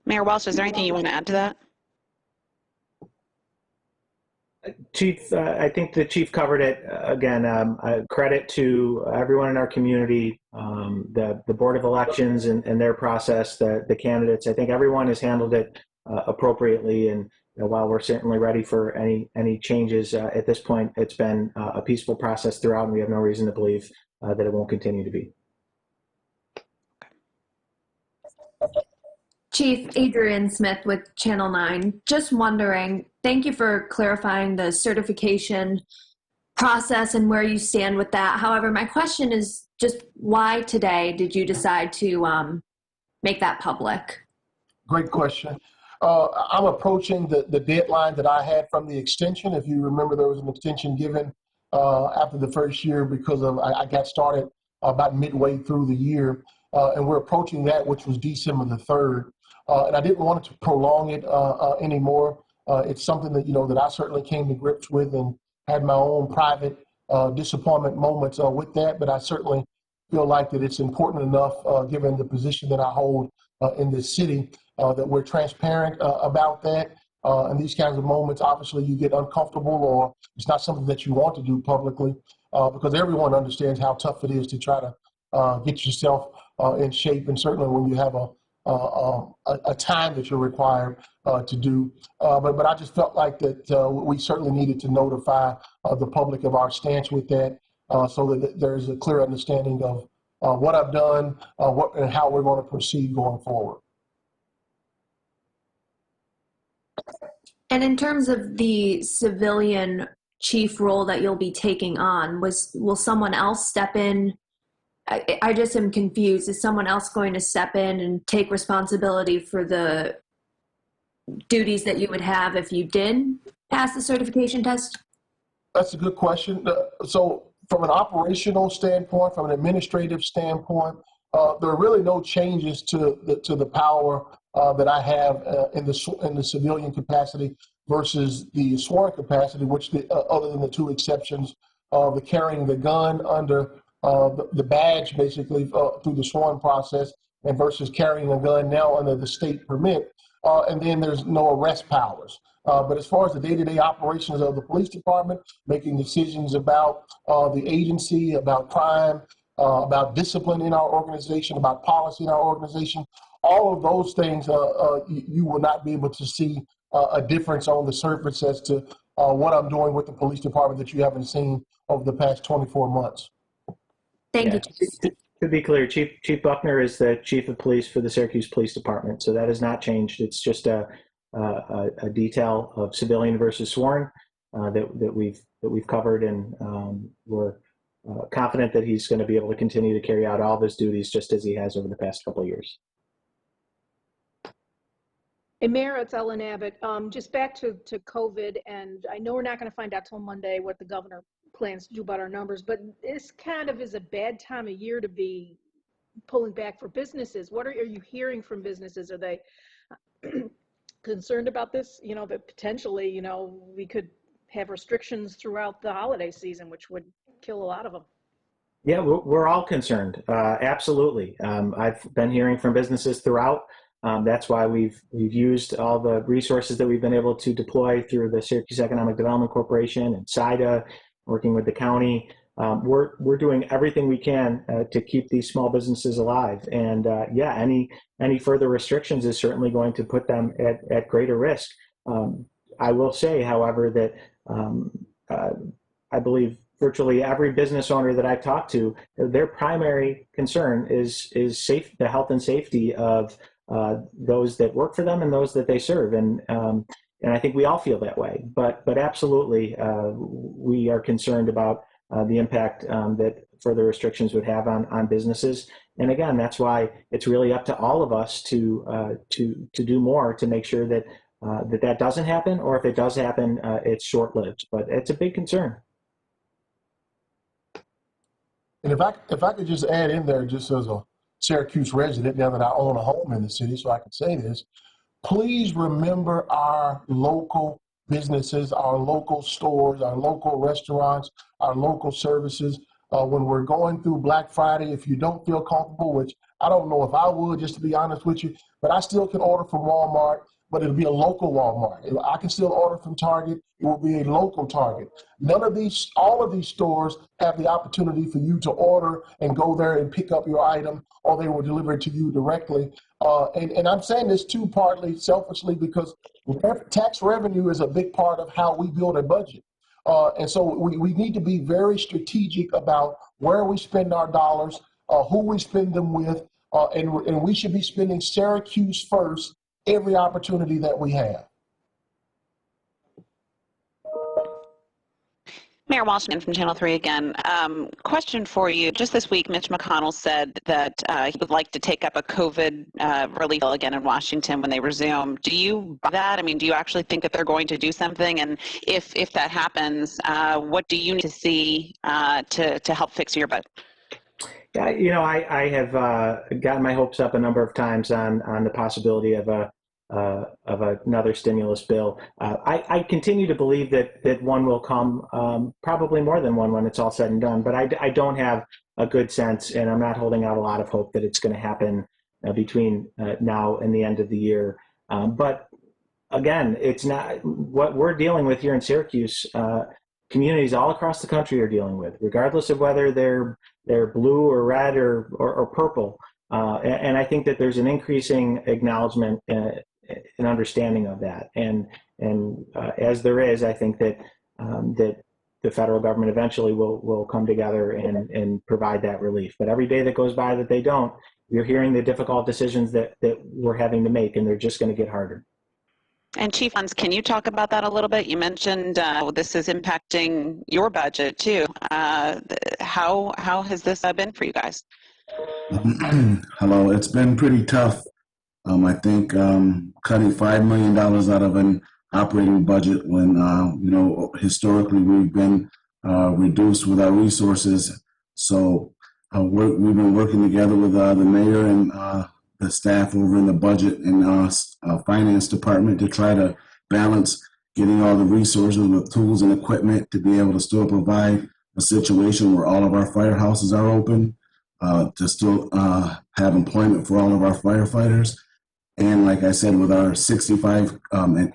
Mayor Walsh, is there anything you want to add to that? Chief, I think the chief covered it. Again, credit to everyone in our community, the Board of Elections and their process, the candidates. I think everyone has handled it appropriately. And while we're certainly ready for any changes, at this point, it's been a peaceful process throughout, and we have no reason to believe that it won't continue to be. Chief Adrian Smith with Channel 9. Just wondering, thank you for clarifying the certification process and where you stand with that. However, my question is just why today did you decide to make that public? Great question. I'm approaching the deadline that I had from the extension. If you remember, there was an extension given after the first year because of I got started about midway through the year. And we're approaching that, which was December the 3rd. And I didn't want to prolong it anymore. It's something that, that I certainly came to grips with and had my own private disappointment moments with that. But I certainly feel like that it's important enough, given the position that I hold in this city, that we're transparent about that. And these kinds of moments, obviously, you get uncomfortable or it's not something that you want to do publicly because everyone understands how tough it is to try to get yourself in shape. And certainly when you have a time that you're required to do. But I just felt like that we certainly needed to notify the public of our stance with that so that there's a clear understanding of what I've done and how we're going to proceed going forward. And in terms of the civilian chief role that you'll be taking on, will someone else step in? I just am confused. Is someone else going to step in and take responsibility for the duties that you would have if you did pass the certification test? That's a good question. So from an operational standpoint, from an administrative standpoint, there are really no changes to the power that I have in the civilian capacity versus the sworn capacity, which other than the two exceptions of the carrying the gun under the badge basically through the sworn process and versus carrying a gun now under the state permit. And then there's no arrest powers. But as far as the day-to-day operations of the police department, making decisions about the agency, about crime, about discipline in our organization, about policy in our organization, all of those things, you will not be able to see a difference on the surface as to what I'm doing with the police department that you haven't seen over the past 24 months. Thank you. To be clear, Chief Buckner is the chief of police for the Syracuse Police Department, so that has not changed. It's just a detail of civilian versus sworn that we've covered, and we're confident that he's going to be able to continue to carry out all of his duties just as he has over the past couple of years. And Mayor, it's Ellen Abbott. Just back to COVID, and I know we're not going to find out till Monday what the governor plans to do about our numbers, but this kind of is a bad time of year to be pulling back for businesses. What are you hearing from businesses? Are they concerned about this? That potentially, we could have restrictions throughout the holiday season, which would kill a lot of them. Yeah, we're all concerned. Absolutely. I've been hearing from businesses throughout. That's why we've used all the resources that we've been able to deploy through the Syracuse Economic Development Corporation and SIDA, working with the county. We're doing everything we can to keep these small businesses alive. And yeah, any further restrictions is certainly going to put them at greater risk. I will say, however, that I believe virtually every business owner that I've talked to, their primary concern is the health and safety of those that work for them and those that they serve. And I think we all feel that way. But absolutely, we are concerned about the impact that further restrictions would have on businesses. And again, that's why it's really up to all of us to do more to make sure that that doesn't happen, or if it does happen, it's short-lived. But it's a big concern. And if I could just add in there, just as a Syracuse resident, now that I own a home in the city, so I can say this, please remember our local businesses, our local stores, our local restaurants, our local services. When we're going through Black Friday, if you don't feel comfortable, which I don't know if I would, just to be honest with you, but I still can order from Walmart. but it'll be a local Walmart. I can still order from Target. It will be a local Target. All of these stores have the opportunity for you to order and go there and pick up your item, or they will deliver it to you directly. And I'm saying this too, partly selfishly, because tax revenue is a big part of how we build a budget. And so we need to be very strategic about where we spend our dollars, who we spend them with, and we should be spending Syracuse first every opportunity that we have. Mayor Walsh from Channel 3 again. Question for you. Just this week, Mitch McConnell said that he would like to take up a COVID relief bill again in Washington when they resume. Do you buy that? I mean, do you actually think that they're going to do something? And if that happens, what do you need to see to help fix your budget? Yeah, you know, I have gotten my hopes up a number of times on the possibility of another stimulus bill. I continue to believe that one will come, probably more than one when it's all said and done. But I don't have a good sense, and I'm not holding out a lot of hope that it's going to happen between now and the end of the year. But again, it's not what we're dealing with here in Syracuse. Communities all across the country are dealing with, regardless of whether they're blue or red or purple. And I think that there's an increasing acknowledgement and understanding of that. And as there is, I think that that the federal government eventually will come together and provide that relief. But every day that goes by that they don't, you're hearing the difficult decisions that we're having to make, and they're just going to get harder. And Chief Hans, can you talk about that a little bit? You mentioned this is impacting your budget too. How has this been for you guys? Hello, it's been pretty tough. I think cutting $5 million out of an operating budget when, historically we've been reduced with our resources. So we've been working together with the mayor and the staff over in the budget and finance department to try to balance getting all the resources with tools and equipment to be able to still provide a situation where all of our firehouses are open, to still have employment for all of our firefighters. And like I said, with our 65 and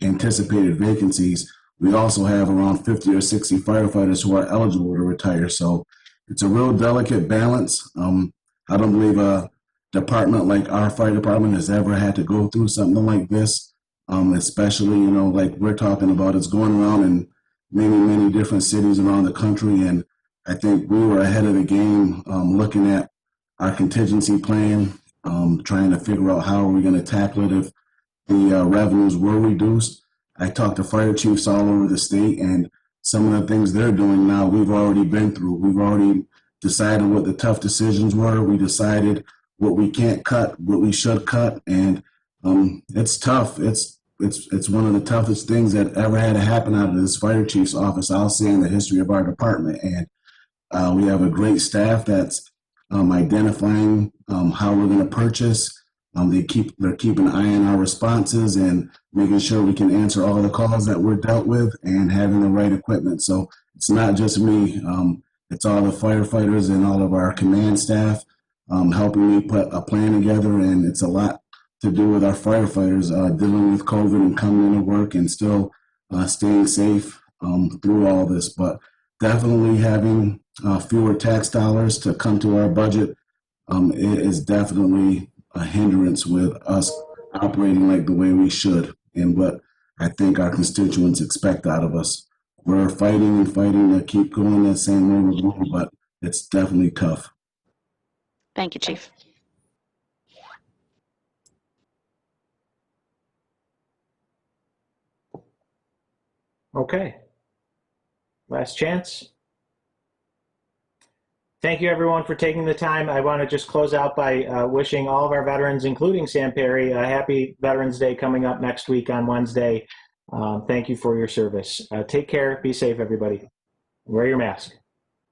anticipated vacancies, we also have around 50 or 60 firefighters who are eligible to retire. So it's a real delicate balance. I don't believe a department like our fire department has ever had to go through something like this, especially, like we're talking about, it's going around in many, many different cities around the country. And I think we were ahead of the game looking at our contingency plan, trying to figure out how are we going to tackle it if the revenues were reduced. I talked to fire chiefs all over the state, and some of the things they're doing now we've already been through. We've already decided what the tough decisions were. We decided what we can't cut, what we should cut, and it's tough. It's one of the toughest things that ever had to happen out of this fire chief's office, I'll say, in the history of our department. And we have a great staff that's identifying how we're going to purchase. They're keeping an eye on our responses and making sure we can answer all the calls that we're dealt with and having the right equipment. So it's not just me. It's all the firefighters and all of our command staff helping me put a plan together. And it's a lot to do with our firefighters dealing with COVID and coming into work and still staying safe through all this. But definitely having fewer tax dollars to come to our budget is definitely a hindrance with us operating like the way we should and what I think our constituents expect out of us. We're fighting to keep going that same way we're going, but it's definitely tough. Thank you, Chief. Okay. Last chance. Thank you, everyone, for taking the time. I want to just close out by wishing all of our veterans, including Sam Perry, a happy Veterans Day coming up next week on Wednesday. Thank you for your service. Take care. Be safe, everybody. Wear your mask.